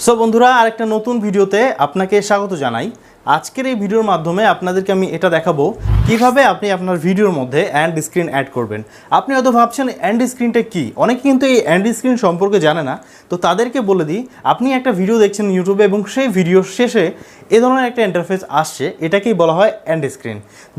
So বন্ধুরা আরেকটা নতুন ভিডিওতে আপনাকে স্বাগত জানাই। আজকের এই ভিডিওর মাধ্যমে আপনাদেরকে আমি এটা দেখাবো কিভাবে আপনি আপনার ভিডিওর মধ্যে এন্ড স্ক্রিন অ্যাড করবেন। আপনি হয়তো ভাবছেন এন্ড স্ক্রিনটা কি, অনেকে কিন্তু এই এন্ড স্ক্রিন সম্পর্কে জানে না। তো তাদেরকে বলে দিই, আপনি একটা ভিডিও দেখছেন ইউটিউবে এবং সেই ভিডিওর শেষে এ ধরনের একটা ইন্টারফেস আসছে, এটাকেই বলা হয় এন্ড স্ক্রিন।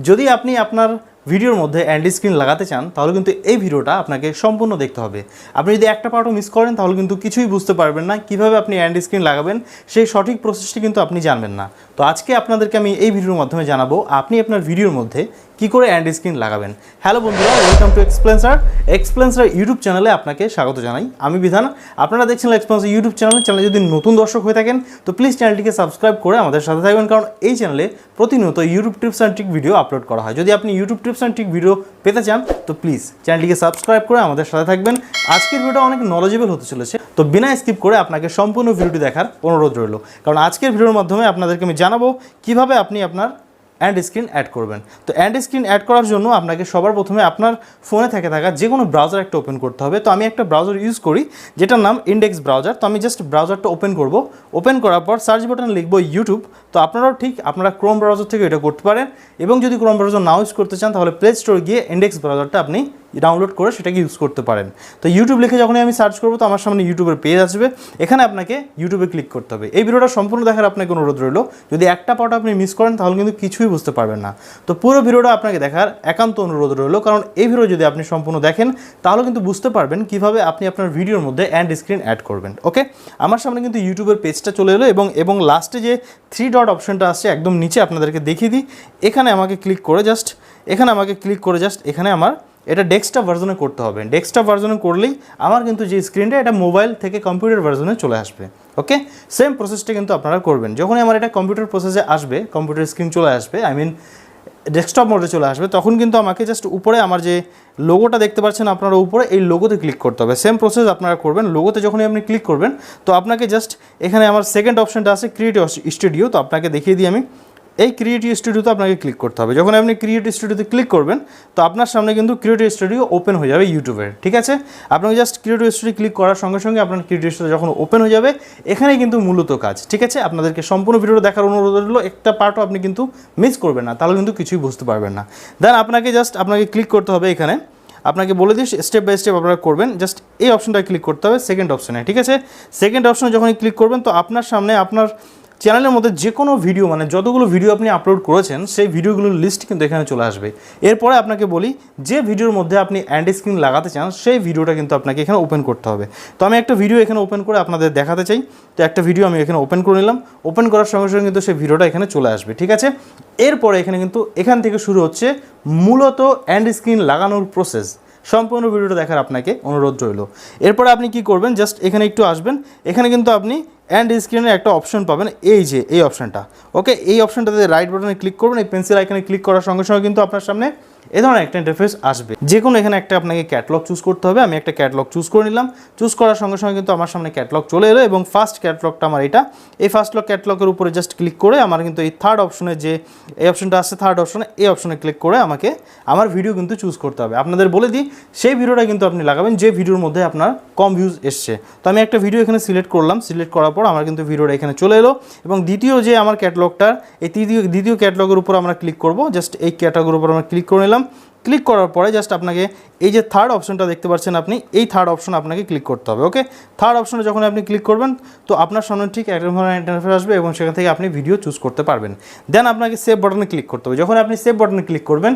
যদি আপনি আপনার ভিডিওর মধ্যে এন্ড স্ক্রিন লাগাতে চান তাহলে কিন্তু এই ভিডিওটা আপনাকে সম্পূর্ণ দেখতে হবে। আপনি যদি একটা পার্টও মিস করেন তাহলে কিন্তু কিছুই বুঝতে পারবেন না, কিভাবে আপনি এন্ড স্ক্রিন লাগাবেন সেই সঠিক প্রসেসটি কিন্তু আপনি জানবেন না। তো আজকে আপনাদেরকে আমি এই ভিডিওর মাধ্যমে জানাবো আপনি আপনার ভিডিওর মধ্যে কি করে এন্ড স্ক্রিন লাগাবেন। হ্যালো বন্ধুরা, ওয়েলকাম টু এক্সপ্লেন্সার ইউটিউব চ্যানেলে আপনাকে স্বাগত জানাই। আমি বিধান, আপনারা দেখছেন এক্সপ্লেন্সার ইউটিউব চ্যানেলে যদি নতুন দর্শক হয়ে থাকেন তো প্লিজ চ্যানেলটিকে সাবস্ক্রাইব করে আমাদের সাথে থাকবেন, কারণ এই চ্যানেলে প্রতিনিয়ত YouTube tips and trick video upload করা হয়। যদি আপনি YouTube tips and trick video পেতে চান তো প্লিজ চ্যানেলটিকে সাবস্ক্রাইব করে আমাদের সাথে থাকবেন। আজকের ভিডিওটা অনেক নলেজেবল হতে চলেছে, তো বিনা স্কিপ করে আপনাকে সম্পূর্ণ ভিডিওটি দেখার অনুরোধ রইল, কারণ আজকের ভিডিওর মাধ্যমে আপনাদেরকে আমি জানাবো কিভাবে আপনি আপনার এন্ড স্ক্রিন অ্যাড করবেন। তো এন্ড স্ক্রিন অ্যাড করার জন্য আপনাকে সবার প্রথমে আপনার ফোনে থাকা যে কোনো ব্রাউজার একটা ওপেন করতে হবে। তো আমি একটা ব্রাউজার ইউজ করি যেটার নাম ইন্ডেক্স ব্রাউজার। তো আমি জাস্ট ব্রাউজারটা ওপেন করব। ওপেন করার পর সার্চ বাটন লিখব ইউটিউব। তো আপনারাও ঠিক আপনারা ক্রোম ব্রাউজার থেকে এটা করতে পারেন, এবং যদি ক্রোম ব্রাউজার নাও ইউজ করতে চান তাহলে প্লে স্টোরে গিয়ে ইন্ডেক্স ব্রাউজারটা আপনি ডাউনলোড করে সেটাকে ইউজ করতে পারেন। তো ইউটিউব লিখে যখনই আমি সার্চ করবো তো আমার সামনে ইউটিউবের পেজ আসবে, এখানে আপনাকে ইউটিউবে ক্লিক করতে হবে। এই ভিডিওটা সম্পূর্ণ দেখার আপনাকে অনুরোধ রইল, যদি একটা পার্ট আপনি মিস করেন তাহলে কিন্তু কিছুই বুঝতে পারবেন না। তো পুরো ভিডিওটা আপনাকে দেখার একান্ত অনুরোধ রইল, কারণ এই ভিডিও যদি আপনি সম্পূর্ণ দেখেন তাহলে কিন্তু বুঝতে পারবেন কিভাবে আপনি আপনার ভিডিওর মধ্যে এন্ড স্ক্রিন অ্যাড করবেন। ওকে, আমার সামনে কিন্তু ইউটিউবের পেজটা চলে এলো, এবং লাস্টে যে 3 ডট অপশনটা আসছে একদম নিচে আপনাদেরকে দেখিয়ে দিই। এখানে আমাকে ক্লিক করে জাস্ট এখানে আমার এটা ডেস্কটপ ভার্জনে করতে হবে। ডেস্কটপ ভার্জনে করলেই আমার কিন্তু যে স্ক্রিনটা এটা মোবাইল থেকে কম্পিউটার ভার্জনে চলে আসবে। ওকে, সেম প্রসেসটা কিন্তু আপনারা করবেন। যখনই আমার এটা কম্পিউটার প্রসেসে আসবে, কম্পিউটার স্ক্রিন চলে আসবে, ডেস্কটপ মোডে চলে আসবে, তখন কিন্তু আমাকে জাস্ট উপরে আমার যে লোগোটা দেখতে পাচ্ছেন আপনারা উপরে, এই লোগোতে ক্লিক করতে হবে। সেম প্রসেস আপনারা করবেন। লোগোতে যখনই আপনি ক্লিক করবেন তো আপনাকে জাস্ট এখানে আমার সেকেন্ড অপশনটা আছে ক্রিয়েটিভ স্টুডিও। তো আপনাকে দেখিয়ে দিই আমি, এই ক্রিয়েটিভ স্টুডিওতে আপনাকে ক্লিক করতে হবে। যখন আপনি ক্রিয়েটিভ স্টুডিওতে ক্লিক করবেন তো আপনার সামনে কিন্তু ক্রিয়েটিভ স্টুডিও ওপেন হয়ে যাবে ইউটিউবের। ঠিক আছে, আপনাকে জাস্ট ক্রিয়েটিভ স্টুডিও ক্লিক করার সঙ্গে সঙ্গে আপনার ক্রিয়েটিভ স্টুডিও যখন ওপেন হয়ে যাবে, এখানে কিন্তু মূলত কাজ। ঠিক আছে, আপনাদেরকে সম্পূর্ণ ভিডিও দেখার অনুরোধ রইল, একটা পার্টও আপনি কিন্তু মিস করবেন না, তাহলে কিন্তু কিছুই বুঝতে পারবেন না। দেন আপনাকে ক্লিক করতে হবে। এখানে আপনাকে বলে দিই স্টেপ বাই স্টেপ আপনারা করবেন। জাস্ট এই অপশনটায় ক্লিক করতে হবে, সেকেন্ড অপশনে। ঠিক আছে, সেকেন্ড অপশনে যখনই ক্লিক করবেন তো আপনার সামনে আপনার চ্যানেলের মধ্যে যে কোনো ভিডিও, যতগুলো ভিডিও আপনি আপলোড করেছেন সেই ভিডিওগুলোর লিস্ট কিন্তু এখানে চলে আসবে। এরপরে আপনাকে বলি যে ভিডিওর মধ্যে আপনি এন্ড স্ক্রিন লাগাতে চান সেই ভিডিওটা কিন্তু আপনাকে এখানে ওপেন করতে হবে। তো আমি একটা ভিডিও এখানে ওপেন করে আপনাদের দেখাতে চাই। তো একটা ভিডিও আমি এখানে ওপেন করে নিলাম। ওপেন করার সঙ্গে সঙ্গে কিন্তু সেই ভিডিওটা এখানে চলে আসবে। ঠিক আছে, এরপরে এখান থেকে শুরু হচ্ছে মূলত এন্ড স্ক্রিন লাগানোর প্রসেস। সম্পূর্ণ ভিডিওটা দেখার আপনাকে অনুরোধ রইল। এরপরে আপনি কি করবেন, জাস্ট এখানে একটু আসবেন। এখানে কিন্তু আপনি এন্ড স্ক্রিনের একটা অপশন পাবেন, এই অপশনটা। ওকে, এই অপশনটাতে রাইট বাটনে ক্লিক করবেন। এই পেন্সিল আইকনে ক্লিক করার সঙ্গে সঙ্গে কিন্তু আপনার সামনে এই ধরনের একটা ইন্টারফেস আসবে। যে কোনো এখানে একটা আপনাকে ক্যাটালগ চুজ করতে হবে। আমি একটা ক্যাটালগ চুজ করে নিলাম। চুজ করার সঙ্গে সঙ্গে কিন্তু আমার সামনে ক্যাটালগ চলে এলো, এবং ফার্স্ট ক্যাটালগটা আমার এটা। এই ফার্স্ট ক্যাটালগের উপরে জাস্ট ক্লিক করে আমার কিন্তু এই থার্ড অপশনে যে এই অপশনটা আসছে, থার্ড অপশনে, এই অপশনে ক্লিক করে আমাকে আমার ভিডিও কিন্তু চুজ করতে হবে। আপনাদের বলে দিই সেই ভিডিওটা কিন্তু আপনি লাগাবেন যে ভিডিওর মধ্যে আপনার কম ভিউজ এসছে। তো আমি একটা ভিডিও এখানে সিলেক্ট করলাম। সিলেক্ট করার পর আমার কিন্তু ভিডিওটা এখানে চলে এলো, এবং দ্বিতীয় যে আমার ক্যাটালগটার এই দ্বিতীয় ক্যাটালগের উপর আমরা ক্লিক করব। জাস্ট এই ক্যাটালগের উপর আমরা ক্লিক করে নিলাম। ক্লিক করার পরে জাস্ট আপনাকে এই যে থার্ড অপশনটা দেখতে পাচ্ছেন আপনি, এই থার্ড অপশন আপনাকে ক্লিক করতে হবে। ওকে, থার্ড অপশনে যখন আপনি ক্লিক করবেন তো আপনার সামনে ঠিক একটা ধরনের ইন্টারফেস আসবে, এবং সেখান থেকে আপনি ভিডিও চুজ করতে পারবেন। দেন আপনাকে সেভ বাটনে ক্লিক করতে হবে। যখন আপনি সেভ বাটনে ক্লিক করবেন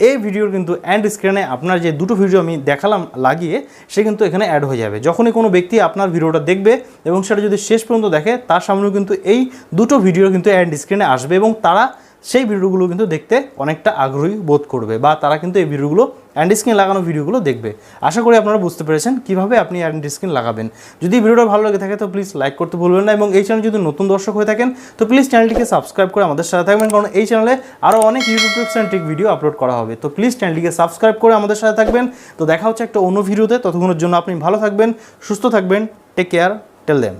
এই ভিডিওর কিন্তু এন্ড স্ক্রিনে আপনার যে দুটো ভিডিও আমি দেখালাম লাগিয়ে, সে কিন্তু এখানে অ্যাড হয়ে যাবে। যখনই কোনো ব্যক্তি আপনার ভিডিওটা দেখবে এবং সেটা যদি শেষ পর্যন্ত দেখে, তার সামনেও কিন্তু এই দুটো ভিডিও কিন্তু এন্ড স্ক্রিনে আসবে, এবং তারা সেই ভিডিওগুলো কিন্তু দেখতে অনেকটা আগ্রহী বোধ করবে, বা তারা কিন্তু এই ভিডিওগুলো এন্ড স্ক্রিন লাগানো ভিডিওগুলো দেখবে। আশা করি আপনারা বুঝতে পেরেছেন কীভাবে আপনি এন্ড স্ক্রিন লাগাবেন। যদি ভিডিওটা ভালো লাগে থাকে তো প্লিজ লাইক করতে ভুলবেন না, এবং এই চ্যানেল যদি নতুন দর্শক হয়ে থাকেন তো প্লিজ চ্যানেলটিকে সাবস্ক্রাইব করে আমাদের সাথে থাকবেন, কারণ এই চ্যানেলে আরও অনেক YouTube tips and trick video upload করা হবে। তো প্লিজ চ্যানেলটিকে সাবস্ক্রাইব করে আমাদের সাথে থাকবেন। তো দেখা হচ্ছে একটা অন্য ভিডিওতে, ততক্ষণের জন্য আপনি ভালো থাকবেন, সুস্থ থাকবেন। Take care, tell them.